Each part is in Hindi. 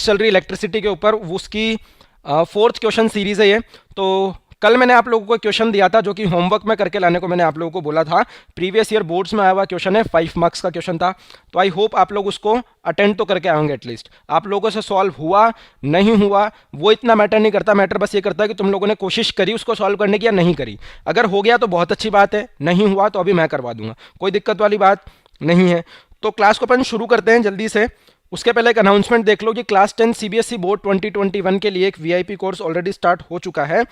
चल रही इलेक्ट्रिसिटी के ऊपर, उसकी फोर्थ क्वेश्चन सीरीज है ये। तो कल मैंने आप लोगों को क्वेश्चन दिया था जो कि होमवर्क में करके लाने को मैंने आप लोगों को बोला था। प्रीवियस ईयर बोर्ड्स में आया हुआ क्वेश्चन है, 5 मार्क्स का क्वेश्चन था। तो आई होप आप लोग उसको अटेंड तो करके आएंगे एटलीस्ट। आप लोगों से सॉल्व हुआ नहीं हुआ वो इतना मैटर नहीं करता, मैटर बस ये करता है कि तुम लोगों ने कोशिश करी उसको सॉल्व करने की या नहीं करी। अगर हो गया तो बहुत अच्छी बात है, नहीं हुआ तो अभी मैं करवा दूंगा, कोई दिक्कत वाली बात नहीं है। तो क्लास को अपन शुरू करते हैं जल्दी से। उसके पहले एक अनाउंसमेंट देख लो कि क्लास 10 सीबीएसई बोर्ड 2021 के लिए एक वीआईपी कोर्स ऑलरेडी स्टार्ट हो चुका है।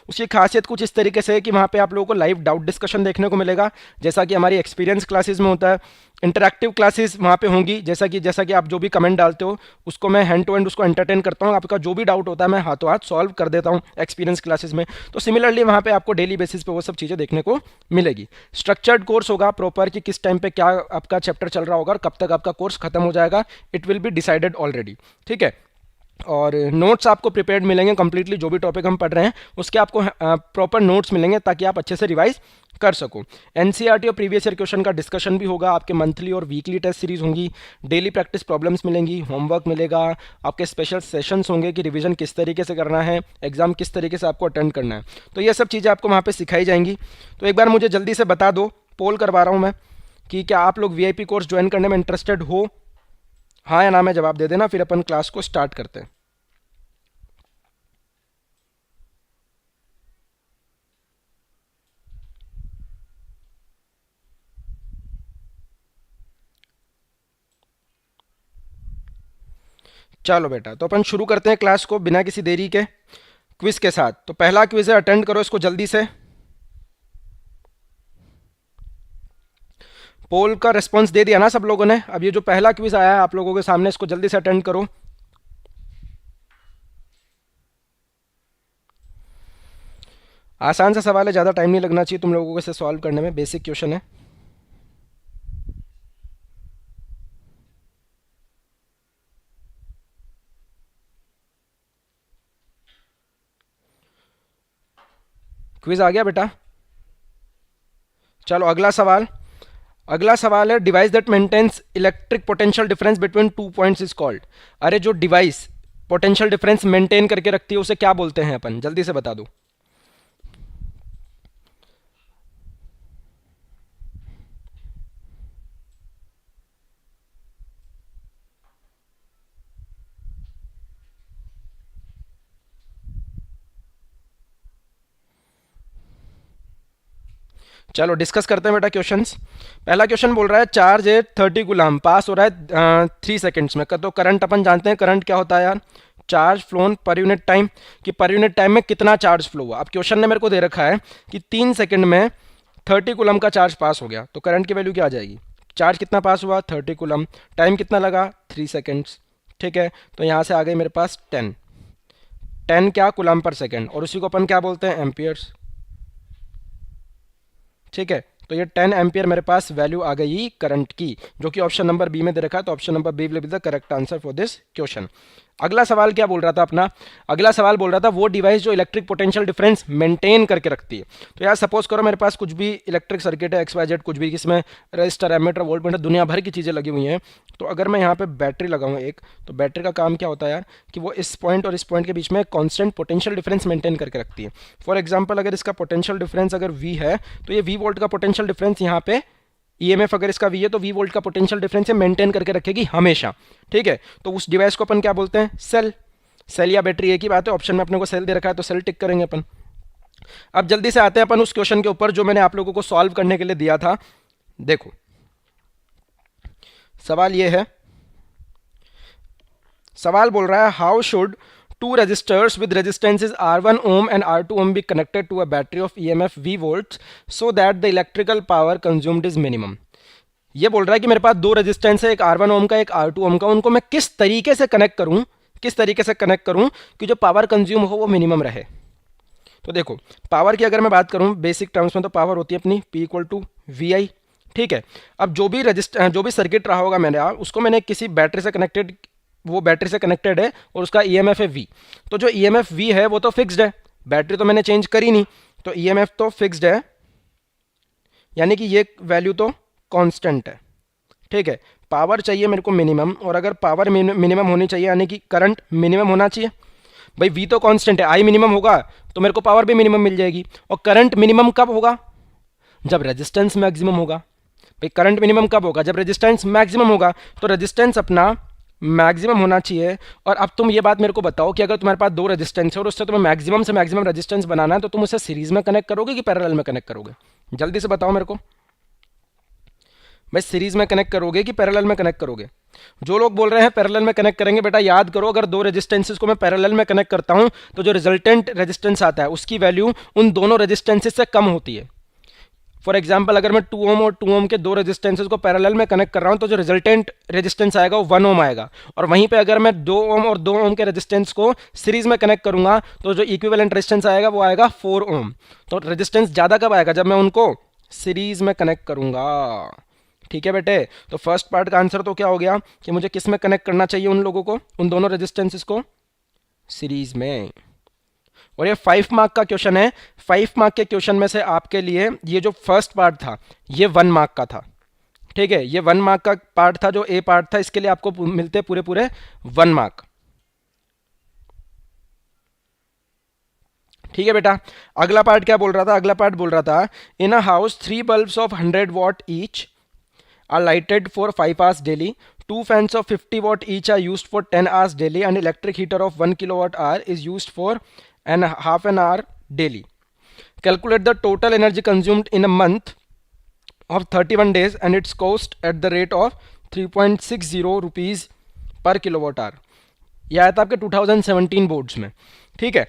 उसकी खासियत कुछ इस तरीके से है कि वहाँ पे आप लोगों को लाइव डाउट डिस्कशन देखने को मिलेगा, जैसा कि हमारी एक्सपीरियंस क्लासेस में होता है। इंटरैक्टिव क्लासेस वहाँ पे होंगी, जैसा कि आप जो भी कमेंट डालते हो उसको मैं हैंड टू हैंड उसको एंटरटेन करता हूँ। आपका जो भी डाउट होता है मैं हाथों हाथ सॉल्व कर देता हूँ एक्सपीरियंस क्लासेस में। तो सिमिलरली वहाँ पे आपको डेली बेसिस पे वो सब चीज़ें देखने को मिलेगी। स्ट्रक्चर्ड कोर्स होगा प्रॉपर कि किस टाइम पे क्या आपका चैप्टर चल रहा होगा और कब तक आपका कोर्स खत्म हो जाएगा, it will be decided already, ठीक है। और नोट्स आपको प्रिपेयर्ड मिलेंगे कंप्लीटली, जो भी टॉपिक हम पढ़ रहे हैं उसके आपको प्रॉपर नोट्स मिलेंगे ताकि आप अच्छे से रिवाइज कर सको। एनसीईआरटी और प्रीवियस ईयर क्वेश्चन का डिस्कशन भी होगा, आपके मंथली और वीकली टेस्ट सीरीज होंगी, डेली प्रैक्टिस प्रॉब्लम्स मिलेंगी, होमवर्क मिलेगा, आपके स्पेशल सेशंस होंगे कि रिवीजन किस तरीके से करना है, एग्जाम किस तरीके से आपको अटेंड करना है। तो ये सब चीज़ें आपको वहाँ पर सिखाई जाएंगी। तो एक बार मुझे जल्दी से बता दो, पोल करवा रहा हूँ मैं, कि क्या आप लोग वीआईपी कोर्स ज्वाइन करने में इंटरेस्टेड हो? हाँ या ना में जवाब दे देना, फिर अपन क्लास को स्टार्ट करते हैं। चलो बेटा, तो अपन शुरू करते हैं क्लास को बिना किसी देरी के क्विज के साथ। तो पहला क्विज है, अटेंड करो इसको जल्दी से। पोल का रिस्पॉन्स दे दिया ना सब लोगों ने? अब ये जो पहला क्विज आया है आप लोगों के सामने, इसको जल्दी से अटेंड करो। आसान सा सवाल है, ज़्यादा टाइम नहीं लगना चाहिए तुम लोगों को इसे सॉल्व करने में, बेसिक क्वेश्चन है। क्विज आ गया बेटा? चलो अगला सवाल। अगला सवाल है, device that maintains electric potential difference between 2 points is called. अरे जो डिवाइस पोटेंशियल डिफरेंस मेंटेन करके रखती है उसे क्या बोलते हैं अपन? जल्दी से बता दो। चलो डिस्कस करते हैं बेटा क्वेश्चंस। पहला क्वेश्चन बोल रहा है, चार्ज है 30 गुलाम, पास हो रहा है 3 सेकेंड्स में। तो करंट अपन जानते हैं, करंट क्या होता है यार? Charge phloem per unit time, कि पर यूनिट टाइम में कितना चार्ज फ्लो हुआ। अब क्वेश्चन ने मेरे को दे रखा है कि 3 सेकेंड में 30 कुलम का चार्ज पास हो गया, तो करंट की वैल्यू क्या आ जाएगी? चार्ज कितना पास हुआ? 30 कुलम, टाइम कितना लगा? 3 सेकेंड्स, ठीक है। तो यहाँ से आ गई मेरे पास 10 क्या? कुलम पर सेकेंड, और उसी को अपन क्या बोलते हैं? एम्पियर्स, ठीक है। तो ये 10 एम्पियर मेरे पास वैल्यू आ गई करंट की, जो कि ऑप्शन नंबर बी में दे रखा है। तो option number B will be the correct answer for this question. अगला सवाल क्या बोल रहा था अपना? अगला सवाल बोल रहा था वो डिवाइस जो इलेक्ट्रिक पोटेंशियल डिफरेंस मेंटेन करके रखती है। तो यार सपोज करो मेरे पास कुछ भी इलेक्ट्रिक सर्किट है, एक्स वाई जेड कुछ भी, जिसमें रजिस्टर, एमीटर, वोल्टमीटर, दुनिया भर की चीज़ें लगी हुई हैं। तो अगर मैं यहाँ पे बैटरी लगाऊँ एक, तो बैटरी का काम क्या होता है यार, कि वो इस पॉइंट और इस पॉइंट के बीच में कॉन्स्टेंट पोटेंशियल डिफरेंस मेंटेन करके रखती है। फॉर एग्जाम्पल अगर इसका पोटेंशियल डिफरेंस अगर वी है, तो ये वी वोल्ट का पोटेंशियल डिफरेंस यहाँ पे, ईएमएफ अगर इसका वी है तो वी वोल्ट का पोटेंशियल डिफरेंस है मेंटेन करके रखेगी हमेशा, ठीक है। तो उस डिवाइस को अपन क्या बोलते हैं? सेल। सेल या बैटरी एक ही बात है, ऑप्शन में अपने को सेल दे रखा है तो सेल टिक करेंगे अपन। अब जल्दी से आते हैं अपन उस क्वेश्चन के ऊपर जो मैंने आप लोगों को सॉल्व करने के लिए दिया था। देखो सवाल ये है, सवाल बोल रहा है, how should two resistors with resistances R1 ohm and R2 ohm be connected to a battery of EMF V volts so that the electrical power consumed is minimum। ये बोल रहा है कि मेरे पास दो रेजिस्टेंस है, एक R1 ओम का, एक R2 ओम का, उनको मैं किस तरीके से कनेक्ट करूं, किस तरीके से कनेक्ट करूं कि जो पावर कंज्यूम हो वो मिनिमम रहे। तो देखो पावर की अगर मैं बात करूं बेसिक टर्म्स में, तो पावर होती है अपनी P इक्वल टू वी आई, ठीक है। अब जो भी सर्किट रहा होगा मैंने उसको मैंने किसी बैटरी से कनेक्टेड, वो बैटरी से कनेक्टेड है और उसका ईएमएफ है वी। तो जो ईएमएफ वी है वो तो फिक्स्ड है, बैटरी तो मैंने चेंज करी नहीं, तो ईएमएफ तो फिक्स्ड है, यानी कि ये वैल्यू तो कांस्टेंट है, ठीक है। पावर चाहिए मेरे को मिनिमम, और अगर पावर मिनिमम होनी चाहिए यानी कि करंट मिनिमम होना चाहिए। भाई वी तो कांस्टेंट है, आई मिनिमम होगा तो मेरे को पावर भी मिनिमम मिल जाएगी। और करंट मिनिमम कब होगा? जब रेजिस्टेंस मैक्सिमम होगा। भाई करंट मिनिमम कब होगा? जब रेजिस्टेंस मैक्सिमम होगा। तो रेजिस्टेंस अपना मैक्सिमम होना चाहिए। और अब तुम ये बात मेरे को बताओ कि अगर तुम्हारे पास दो रेजिस्टेंस है और उससे तुम्हें मैक्सिमम से मैक्सिमम रेजिस्टेंस बनाना है, तो तुम उसे सीरीज में कनेक्ट करोगे कि पैरेलल में कनेक्ट करोगे? जल्दी से बताओ मेरे को। भाई सीरीज में कनेक्ट करोगे कि पैरेलल में कनेक्ट करोगे? जो लोग बोल रहे हैं पैरेलल में कनेक्ट करेंगे, बेटा याद करो, अगर दो रेजिस्टेंसेस को मैं पैरेलल में कनेक्ट करता हूं तो जो रिजल्टेंट रेजिस्टेंस आता है उसकी वैल्यू उन दोनों रेजिस्टेंसेस से कम होती है। फॉर एग्जाम्पल अगर मैं 2 ओम और 2 ओम के दो रेजिस्टेंसेस को पैरेलल में कनेक्ट कर रहा हूं तो जो रिजल्टेंट रेजिस्टेंस आएगा वो 1 ओम आएगा। और वहीं पे अगर मैं 2 ओम और 2 ओम के रेजिस्टेंस को सीरीज में कनेक्ट करूंगा तो जो इक्विवेलेंट रेजिस्टेंस आएगा वो आएगा 4 ओम। तो रेजिस्टेंस ज़्यादा कब आएगा? जब मैं उनको सीरीज में कनेक्ट करूंगा। ठीक है बेटे, तो फर्स्ट पार्ट का आंसर तो क्या हो गया कि मुझे किस में कनेक्ट करना चाहिए उन लोगों को, उन दोनों रेजिस्टेंसेस को? सीरीज में। और ये 5 मार्क का क्वेश्चन है। 5 मार्क के क्वेश्चन में से आपके लिए ये जो फर्स्ट पार्ट था ये 1 मार्क का था। ठीक है, ये 1 मार्क का पार्ट था, जो ए पार्ट था, इसके लिए आपको मिलते पूरे पूरे 1 मार्क। ठीक है बेटा, अगला पार्ट क्या बोल रहा था? अगला पार्ट बोल रहा था in a house 3 bulbs of 100 watt each are lighted for 5 hours daily. 2 fans of 50 watt each are used for 10 hours daily, and electric heater of 1 kilowatt hour is used for half an hour daily. Calculate the total energy consumed in a month of 31 days and its cost at the rate of 3.60 rupees per kilowatt hour. यह आया था आपके 2017 बोर्ड्स में। ठीक है,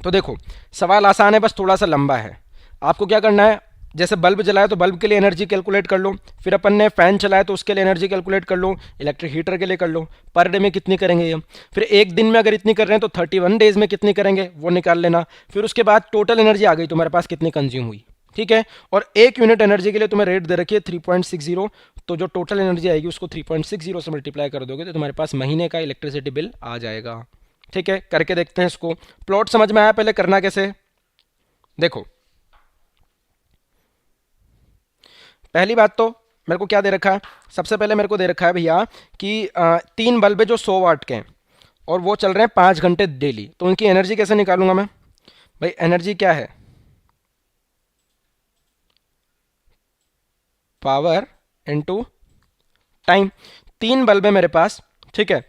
तो देखो सवाल आसान है, बस थोड़ा सा लंबा है। आपको क्या करना है, जैसे बल्ब जलाया तो बल्ब के लिए एनर्जी कैलकुलेट कर लो, फिर अपन ने फैन चलाया तो उसके लिए एनर्जी कैलकुलेट कर लो, इलेक्ट्रिक हीटर के लिए कर लो, पर डे में कितनी करेंगे ये, फिर एक दिन में अगर इतनी कर रहे हैं तो 31 डेज में कितनी करेंगे वो निकाल लेना। फिर उसके बाद टोटल एनर्जी आ गई तुम्हारे पास कितनी कंज्यूम हुई। ठीक है, और एक यूनिट एनर्जी के लिए तुम्हें रेट दे रखी है 3.60, तो जो टोटल एनर्जी आएगी उसको 3.60 से मल्टीप्लाई कर दोगे तो तुम्हारे पास महीने का इलेक्ट्रिसिटी बिल आ जाएगा। ठीक है, करके देखते हैं इसको। प्लॉट समझ में आया? पहले करना कैसे देखो। पहली बात तो मेरे को क्या दे रखा है, सबसे पहले मेरे को दे रखा है भैया कि 3 बल्ब है जो 100 वाट के हैं और वो चल रहे हैं 5 घंटे डेली, तो उनकी एनर्जी कैसे निकालूंगा मैं? भाई एनर्जी क्या है? Power into time. 3 बल्ब है मेरे पास, ठीक है,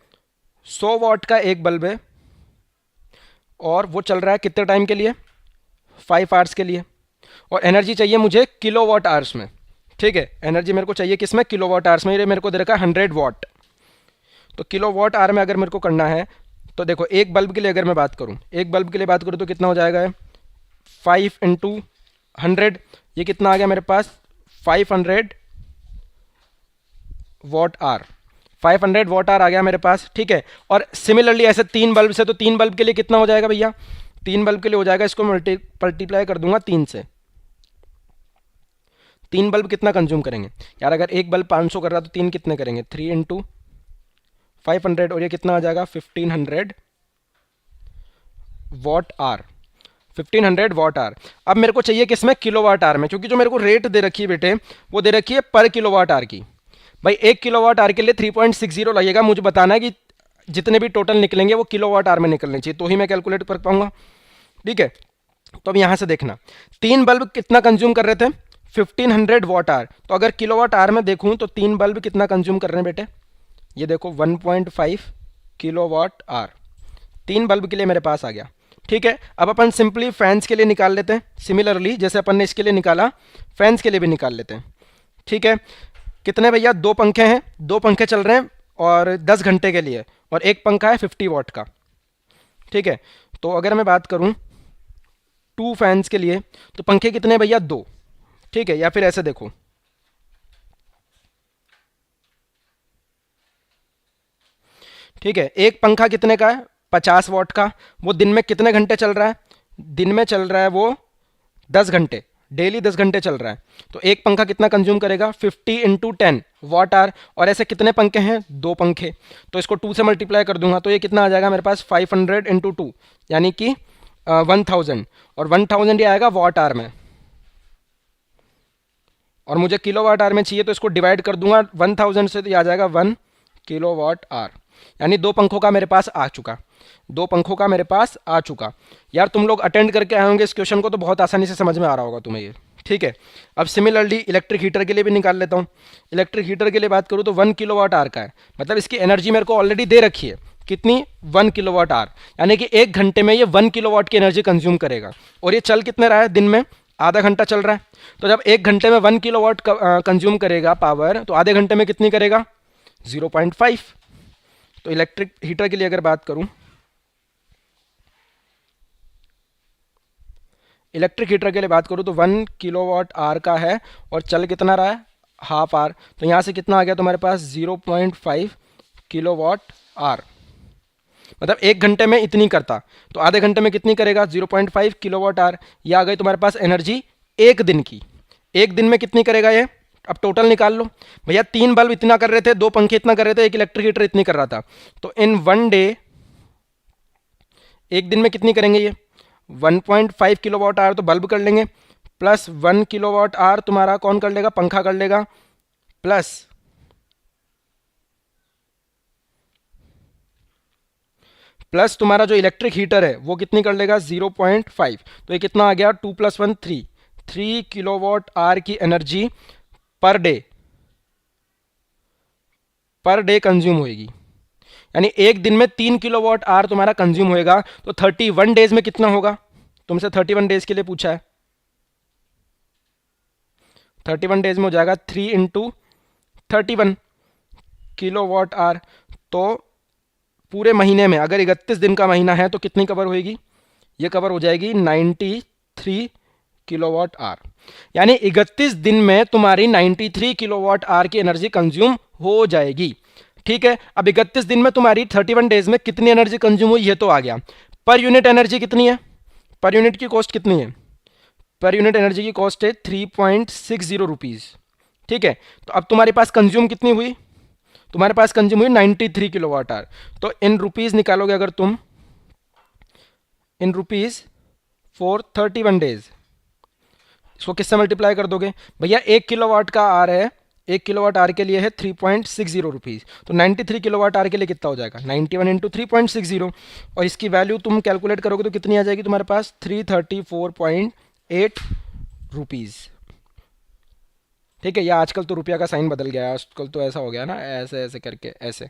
100 वाट का एक बल्ब है और वो चल रहा है कितने टाइम के लिए? 5 आवर्स के लिए। और एनर्जी चाहिए मुझे किलोवाट आवर्स में। ठीक है, एनर्जी मेरे को चाहिए किस में? किलोवाट आवर्स में। ये मेरे को दे रखा है 100 वाट, तो किलोवाट आवर में अगर मेरे को करना है तो देखो एक बल्ब के लिए अगर मैं बात करूं, एक बल्ब के लिए बात करूं तो कितना हो जाएगा? 5 इंटू 100, ये कितना आ गया मेरे पास? 500 वॉट आर। 500 वॉट आर आ गया मेरे पास। ठीक है, और सिमिलरली ऐसे 3 बल्ब से, तो 3 बल्ब के लिए कितना हो जाएगा भैया? 3 बल्ब के लिए हो जाएगा, इसको मल्टीप्लाई कर दूंगा 3 से। 3 बल्ब कितना कंज्यूम करेंगे यार? अगर एक बल्ब 500 कर रहा तो 3 कितने करेंगे? 3 इंटू 500, और ये कितना आ जाएगा? 1500 वॉट आर। 1500 what are. अब मेरे को चाहिए किसमें? किलोवाट आर में, क्योंकि जो मेरे को रेट दे रखी है बेटे वो दे रखी है पर किलोवाट आर की। भाई 1 किलोवाट आर के लिए 3.60 लगेगा। मुझे बताना है कि जितने भी टोटल निकलेंगे वो किलोवाट आर में निकलने चाहिए, तो ही मैं कैलकुलेट कर पाऊंगा। ठीक है, तो अब यहां से देखना 3 बल्ब कितना कंज्यूम कर रहे थे? 1500 वॉट आर। तो अगर किलोवाट आर में देखूं तो 3 बल्ब कितना कंज्यूम कर रहे हैं बेटे? ये देखो 1.5 किलोवाट आर 3 बल्ब के लिए मेरे पास आ गया। ठीक है, अब अपन सिंपली फैंस के लिए निकाल लेते हैं। सिमिलरली जैसे अपन ने इसके लिए निकाला, फैंस के लिए भी निकाल लेते हैं। ठीक है, कितने भैया? 2 पंखे हैं, 2 पंखे चल रहे हैं और 10 घंटे के लिए, और एक पंखा है 50 वॉट का। ठीक है, तो अगर मैं बात करूं 2 फैंस के लिए तो पंखे कितने भैया? 2। ठीक है, या फिर ऐसे देखो, ठीक है, एक पंखा कितने का है? 50 वॉट का। वो दिन में कितने घंटे चल रहा है? दिन में चल रहा है वो 10 घंटे, डेली 10 घंटे चल रहा है। तो एक पंखा कितना कंज्यूम करेगा? 50 इंटू 10 वॉट आर। और ऐसे कितने पंखे हैं? 2 पंखे, तो इसको 2 से मल्टीप्लाई कर दूंगा तो ये कितना आ जाएगा मेरे पास? 500 इंटू 2 यानी कि 1000, और 1000 ये आएगा वॉट आर में, और मुझे किलोवाट आवर में चाहिए तो इसको डिवाइड कर दूंगा 1000 से, तो ये आ जाएगा 1 किलोवाट आवर। यानी 2 पंखों का मेरे पास आ चुका, 2 पंखों का मेरे पास आ चुका। यार तुम लोग अटेंड करके आए होंगे इस क्वेश्चन को, तो बहुत आसानी से समझ में आ रहा होगा तुम्हें ये, ठीक है। अब सिमिलरली इलेक्ट्रिक हीटर के लिए भी निकाल लेता हूँ। इलेक्ट्रिक हीटर के लिए बात करूँ तो 1 किलोवाट आवर का है, मतलब इसकी एनर्जी मेरे को ऑलरेडी दे रखी है, कितनी 1 किलोवाट आवर, यानी कि 1 घंटे में ये 1 किलोवाट की एनर्जी कंज्यूम करेगा। और ये चल कितने रहा है, दिन में आधा घंटा चल रहा है, तो जब 1 घंटे में 1 किलोवाट कंज्यूम करेगा पावर, तो आधे घंटे में कितनी करेगा 0.5। तो इलेक्ट्रिक हीटर के लिए अगर बात करूं, इलेक्ट्रिक हीटर के लिए बात करूं तो 1 किलोवाट आवर का है और चल कितना रहा है, हाफ आवर। तो यहां से कितना आ गया तुम्हारे पास 0.5 किलोवाट आवर, मतलब 1 घंटे में इतनी करता, तो आधे घंटे में कितनी करेगा 0.5 किलोवाट आवर। ये आ गई तुम्हारे पास एनर्जी 1 दिन की। 1 दिन में कितनी करेगा ये, अब टोटल निकाल लो भैया। 3 बल्ब इतना कर रहे थे, 2 पंखे इतना कर रहे थे, 1 इलेक्ट्रिक हीटर इतनी कर रहा था, तो इन 1 डे, 1 दिन में कितनी करेंगे ये 1.5 किलोवाट आवर तो बल्ब कर लेंगे, प्लस 1 किलोवाट आवर तुम्हारा कौन कर लेगा, पंखा कर लेगा, प्लस तुम्हारा जो इलेक्ट्रिक हीटर है वो कितनी कर लेगा 0.5। तो ये कितना आ गया 2 + 1 3 किलोवाट आवर की एनर्जी पर डे कंज्यूम होएगी। यानी 1 दिन में 3 किलोवाट आवर तुम्हारा कंज्यूम होएगा, तो 31 डेज में कितना होगा, तुमसे 31 डेज के लिए पूछा है। 31 डेज में हो जाएगा 3 × 31 किलोवाट आवर। तो पूरे महीने में अगर 31 दिन का महीना है तो कितनी कवर होएगी, ये कवर हो जाएगी 93 किलोवाट आवर। यानी 31 दिन में तुम्हारी 93 किलोवाट आवर की एनर्जी कंज्यूम हो जाएगी, ठीक है। अब 31 दिन में तुम्हारी 31 डेज में कितनी एनर्जी कंज्यूम हुई ये तो आ गया। पर यूनिट एनर्जी कितनी है, पर यूनिट की कॉस्ट कितनी है, पर यूनिट एनर्जी की कॉस्ट है 3.60 रुपीज़, ठीक है। तो अब तुम्हारे पास कंज्यूम कितनी हुई, तुम्हारे पास कंज्यूम हुई 93 किलोवाट आवर। तो इन रुपीज़ निकालोगे अगर तुम, इन रुपीज़ फॉर 31 डेज, इसको किससे मल्टीप्लाई कर दोगे भैया, 1 किलोवाट का आर है, 1 किलोवाट आर के लिए है 3.60 रुपीज़, तो 93 किलोवाट आर के लिए कितना हो जाएगा 91 × 3.60, और इसकी वैल्यू तुम कैलकुलेट करोगे तो कितनी आ जाएगी तुम्हारे पास 334.8 रुपीज़, ठीक है। या आजकल तो रुपया का साइन बदल गया है, आजकल तो ऐसा हो गया ना, ऐसे ऐसे करके ऐसे,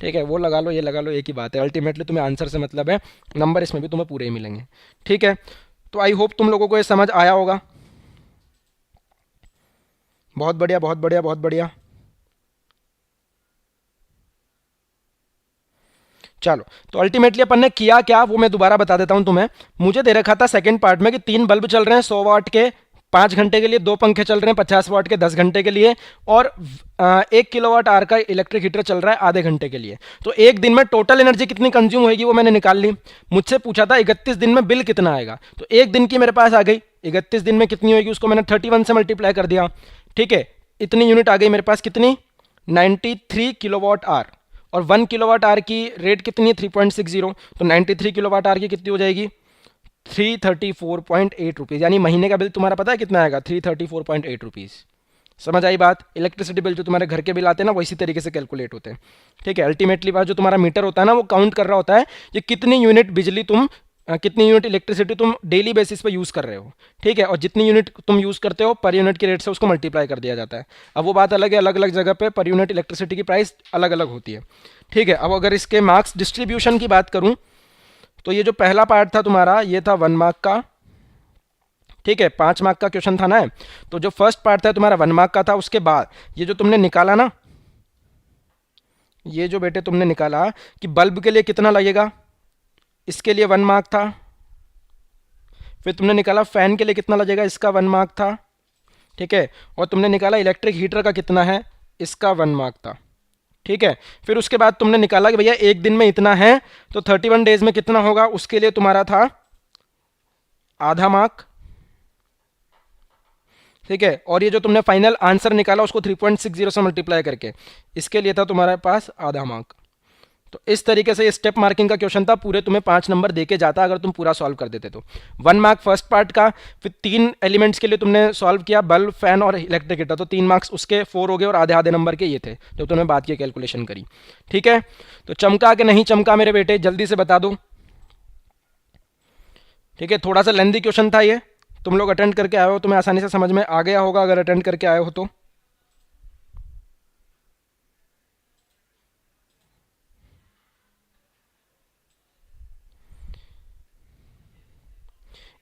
ठीक है। वो लगा लो, ये लगा लो, एक ही बात है। अल्टीमेटली तुम्हें आंसर से मतलब है, नंबर इसमें भी तुम्हें पूरे ही मिलेंगे, ठीक है। तो आई होप तुम लोगों को ये समझ आया होगा। बहुत बढ़िया, बहुत बढ़िया, बहुत बढ़िया। चलो, तो अल्टीमेटली अपन ने किया क्या वो मैं दोबारा बता देता हूं तुम्हें। मुझे दे रखा था सेकंड पार्ट में कि 3 बल्ब चल रहे हैं 100 वाट के 5 घंटे के लिए, 2 पंखे चल रहे हैं 50 वाट के 10 घंटे के लिए, और 1 किलोवाट आवर का इलेक्ट्रिक हीटर चल रहा है आधे घंटे के लिए। तो 1 दिन में टोटल एनर्जी कितनी कंज्यूम होगी वो मैंने निकाल ली। मुझसे पूछा था 31 दिन में बिल कितना आएगा, तो 1 दिन की मेरे पास आ गई, 31 दिन में कितनी होगी उसको मैंने 31 से मल्टीप्लाई कर दिया, ठीक है। इतनी यूनिट आ गई मेरे पास, कितनी 93 किलोवाट आवर, और 1 किलोवाट आवर की रेट कितनी है 3.60, तो 93 किलोवाट आवर की कितनी हो जाएगी 334.8 रुपीज़। यानी महीने का बिल तुम्हारा पता है कितना आएगा 334.8 रुपीज़। समझ आई बात। इलेक्ट्रिसिटी बिल जो तुम्हारे घर के बिल आते हैं ना वो इसी तरीके से कैलकुलेट होते हैं, ठीक है। अल्टीमेटली बात जो तुम्हारा मीटर होता है ना वो काउंट कर रहा होता है ये कितनी यूनिट बिजली तुम कितनी यूनिट इलेक्ट्रिसिटी तुम डेली बेसिस पे यूज़ कर रहे हो, ठीक है। और जितनी यूनिट तुम यूज़ करते हो पर यूनिट के रेट से उसको मल्टीप्लाई कर दिया जाता है। अब वो बात अलग है, अलग अलग जगह पे पर यूनिट इलेक्ट्रिसिटी की प्राइस अलग अलग होती है, ठीक है। अब अगर इसके मार्क्स डिस्ट्रीब्यूशन की बात करूँ तो ये जो पहला पार्ट था तुम्हारा ये था 1 मार्क का, ठीक है, 5 मार्क का क्वेश्चन था ना। तो जो फर्स्ट पार्ट था तुम्हारा 1 मार्क का था, उसके बाद ये जो तुमने निकाला ना, ये जो बेटे तुमने निकाला कि बल्ब के लिए कितना लगेगा, इसके लिए 1 मार्क था। फिर तुमने निकाला फैन के लिए कितना लगेगा, इसका 1 मार्क था, ठीक है। और तुमने निकाला इलेक्ट्रिक हीटर का कितना है, इसका 1 मार्क था, ठीक है। फिर उसके बाद तुमने निकाला कि भैया 1 दिन में इतना है तो 31 डेज में कितना होगा, उसके लिए तुम्हारा था आधा मार्क, ठीक है। और ये जो तुमने फाइनल आंसर निकाला उसको 3.60 से मल्टीप्लाई करके, इसके लिए था तुम्हारे पास आधा मार्क। तो इस तरीके से ये स्टेप मार्किंग का क्वेश्चन था, पूरे तुम्हें 5 नंबर देके जाता अगर तुम पूरा सॉल्व कर देते तो। 1 मार्क फर्स्ट पार्ट का, फिर 3 एलिमेंट्स के लिए तुमने सॉल्व किया, बल्ब, फैन और इलेक्ट्रिक हीटर, तो 3 मार्क्स उसके 4 हो गए और आधे आधे नंबर के ये थे जो तुमने बात की कैलकुलेशन करी। ठीक है, तो चमका के नहीं चमका मेरे बेटे, जल्दी से बता दो। ठीक है, थोड़ा सा लेंथी क्वेश्चन था ये, तुम लोग अटेंड करके आए हो, तुम्हें आसानी से समझ में आ गया होगा अगर अटेंड करके आए हो तो।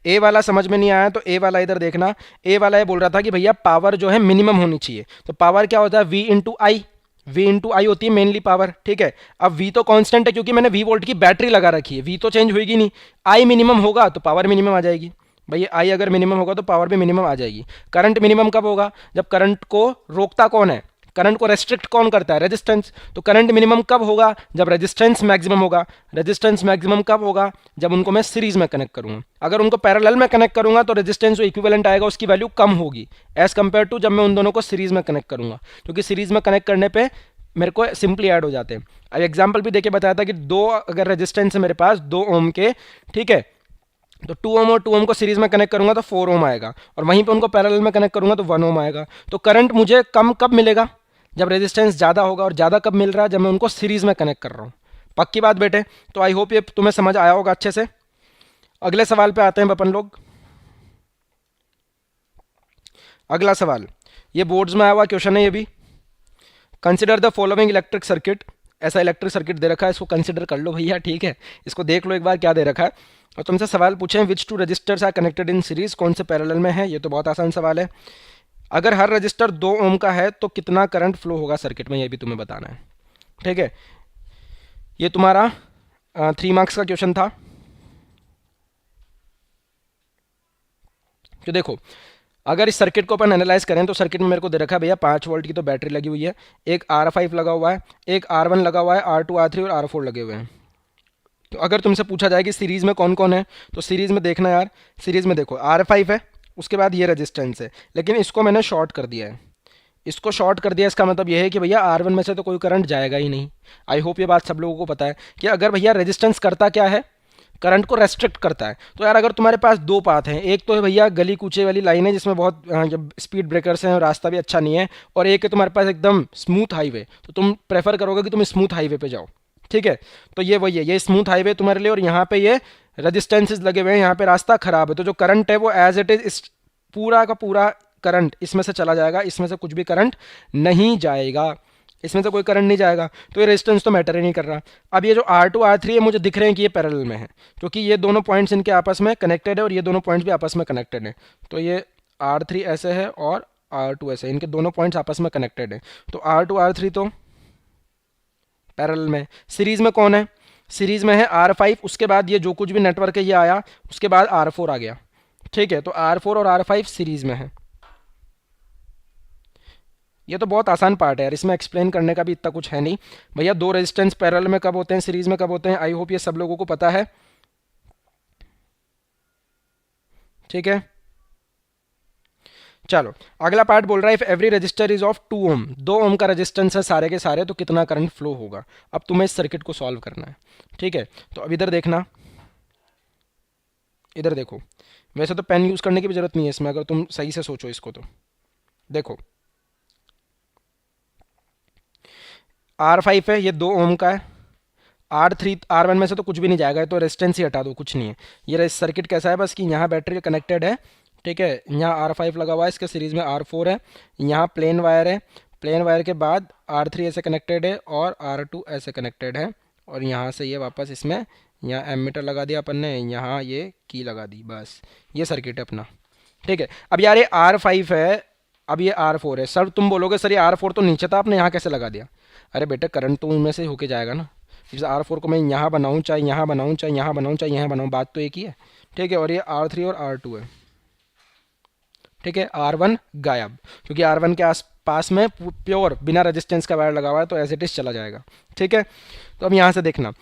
ए वाला समझ में नहीं आया तो ए वाला इधर देखना। ए वाला ये बोल रहा था कि भैया पावर जो है मिनिमम होनी चाहिए, तो पावर क्या होता है, V into I. V into I होती है मेनली पावर। ठीक है, अब वी तो कांस्टेंट है क्योंकि मैंने वी वोल्ट की बैटरी लगा रखी है, वी तो चेंज होगी नहीं। आई मिनिमम होगा तो पावर मिनिमम आ जाएगी। भैया आई अगर मिनिमम होगा तो पावर भी मिनिमम आ जाएगी। करंट मिनिमम कब होगा, जब करंट को रोकता कौन है, करंट को रेस्ट्रिक्ट कौन करता है, रेजिस्टेंस। तो करंट मिनिमम कब होगा, जब रेजिस्टेंस मैक्सिमम होगा। रेजिस्टेंस मैक्सिमम कब होगा, जब उनको मैं सीरीज में कनेक्ट करूंगा। अगर उनको पैरेलल में कनेक्ट करूंगा तो रेजिस्टेंस जो इक्विवेलेंट आएगा उसकी वैल्यू कम होगी एज कंपेयर टू जब मैं उन दोनों को सीरीज में कनेक्ट करूंगा, क्योंकि सीरीज में कनेक्ट करने पे मेरे को सिंपली ऐड हो जाते हैं। अब एग्जाम्पल भी देके बताया था कि दो अगर रेजिस्टेंस है मेरे पास 2 ओम के, ठीक है, तो 2 ओम और 2 ओम को सीरीज में कनेक्ट करूंगा तो 4 ओम आएगा, और वहीं पे उनको पैरेलल में कनेक्ट करूंगा तो 1 ओम आएगा। तो करंट मुझे कम कब मिलेगा, जब रेजिस्टेंस ज़्यादा होगा, और ज़्यादा कब मिल रहा है, जब मैं उनको सीरीज में कनेक्ट कर रहा हूँ। पक्की बात बेटे, तो आई होप ये तुम्हें समझ आया होगा अच्छे से। अगले सवाल पे आते हैं अपन लोग। अगला सवाल ये बोर्ड्स में आया हुआ क्वेश्चन है ये भी। Consider the following electric circuit, ऐसा इलेक्ट्रिक सर्किट दे रखा है, इसको कंसिडर कर लो भैया। ठीक है, इसको देख लो एक बार क्या दे रखा है, और तुमसे सवाल पूछे which two resistors are connected in series, कौन से पैरेलल में है। ये तो बहुत आसान सवाल है। अगर हर रजिस्टर 2 ओम का है तो कितना करंट फ्लो होगा सर्किट में, ये भी तुम्हें बताना है। ठीक है, ये तुम्हारा 3 मार्क्स का क्वेश्चन था। तो देखो, अगर इस सर्किट को अपन एनालाइज करें तो सर्किट में मेरे को दे रखा है भैया 5 वोल्ट की तो बैटरी लगी हुई है, एक R5 लगा हुआ है, एक R1 लगा हुआ है, R2 R3 और R4 लगे हुए हैं। तो अगर तुमसे पूछा जाए कि सीरीज में कौन कौन है, तो सीरीज में देखना यार, सीरीज में देखो R5 है, उसके बाद ये रेजिस्टेंस है, लेकिन इसको मैंने शॉर्ट कर दिया है। इसको शॉर्ट कर दिया, इसका मतलब ये है कि भैया R1 में से तो कोई करंट जाएगा ही नहीं। आई होप ये बात सब लोगों को पता है कि अगर भैया रेजिस्टेंस करता क्या है, करंट को रेस्ट्रिक्ट करता है। तो यार अगर तुम्हारे पास 2 पाथ हैं, एक तो है भैया गली कूचे वाली लाइन है जिसमें बहुत जब स्पीड ब्रेकर्स हैं और रास्ता भी अच्छा नहीं है, और एक है तुम्हारे पास एकदम स्मूथ हाईवे, तो तुम प्रेफर करोगे कि तुम स्मूथ हाईवे पे जाओ। ठीक है, तो ये वही है, ये स्मूथ हाईवे तुम्हारे लिए, और यहाँ पे ये रेजिस्टेंसेज लगे हुए हैं, यहाँ पे रास्ता खराब है, तो जो करंट है वो एज इट इज इस पूरा का पूरा करंट इसमें से चला जाएगा, इसमें से कुछ भी करंट नहीं जाएगा, इसमें से कोई करंट नहीं जाएगा, तो ये रेजिस्टेंस तो मैटर ही नहीं कर रहा। अब ये जो R2 R3 है मुझे दिख रहे हैं कि ये पैरेलल में है, क्योंकि ये दोनों पॉइंट्स इनके आपस में कनेक्टेड है और ये दोनों पॉइंट्स भी आपस में कनेक्टेड है। तो ये R3 ऐसे है और R2 ऐसे, इनके दोनों पॉइंट्स आपस में कनेक्टेड है, तो R2 R3 तो पैरेलल में। सीरीज में कौन है, सीरीज में है R5, उसके बाद ये जो कुछ भी नेटवर्क है ये आया, उसके बाद R4 आ गया। ठीक है, तो R4 और R5 सीरीज में है। ये तो बहुत आसान पार्ट है यार, इसमें एक्सप्लेन करने का भी इतना कुछ है नहीं भैया। 2 रेजिस्टेंस पैरेलल में कब होते हैं, सीरीज में कब होते हैं, आई होप ये सब लोगों को पता है। ठीक है, चलो अगला पार्ट बोल रहा है if every register is of 2 ओम, 2 ओम का रेजिस्टेंस है सारे के सारे, तो कितना करंट फ्लो होगा। अब तुम्हें इस सर्किट को सॉल्व करना है। ठीक है, तो अब इधर देखना, इधर देखो, वैसे तो पेन यूज करने की भी जरूरत नहीं है इसमें, अगर तुम सही से सोचो इसको। तो देखो R5 है, ये 2 ओम का है, R3 R1 में से तो कुछ भी नहीं जाएगा, तो रेजिस्टेंस ही हटा दो, कुछ नहीं है। ये सर्किट कैसा है, बस कि यहाँ बैटरी कनेक्टेड है, ठीक है, यहाँ R5 लगा हुआ है, इसके सीरीज में R4 है, यहाँ प्लेन वायर है, प्लेन वायर के बाद R3 ऐसे कनेक्टेड है और R2 ऐसे कनेक्टेड है, और यहाँ से ये वापस इसमें यहाँ एमीटर लगा दिया अपन ने, यहाँ ये की लगा दी, बस ये सर्किट है अपना। ठीक है, अब यार ये R5 है, अब ये R4 है। सर तुम बोलोगे सर ये R4 तो नीचे था, आपने यहाँ कैसे लगा दिया। अरे बेटा करंट तो उनमें से होके जाएगा ना, जैसे R4 को मैं यहाँ बनाऊँ, चाहे यहाँ बनाऊँ, चाहे यहाँ बनाऊँ, चाहे यहाँ बनाऊँ, बात तो एक ही है। ठीक है, और ये R3 और R2 है। ठीक है, R1 गायब, क्योंकि R1 के आस पास में प्योर बिना रेजिस्टेंस का वायर लगा हुआ है, तो एज इट इज चला जाएगा। ठीक है, तो अब यहाँ से देखना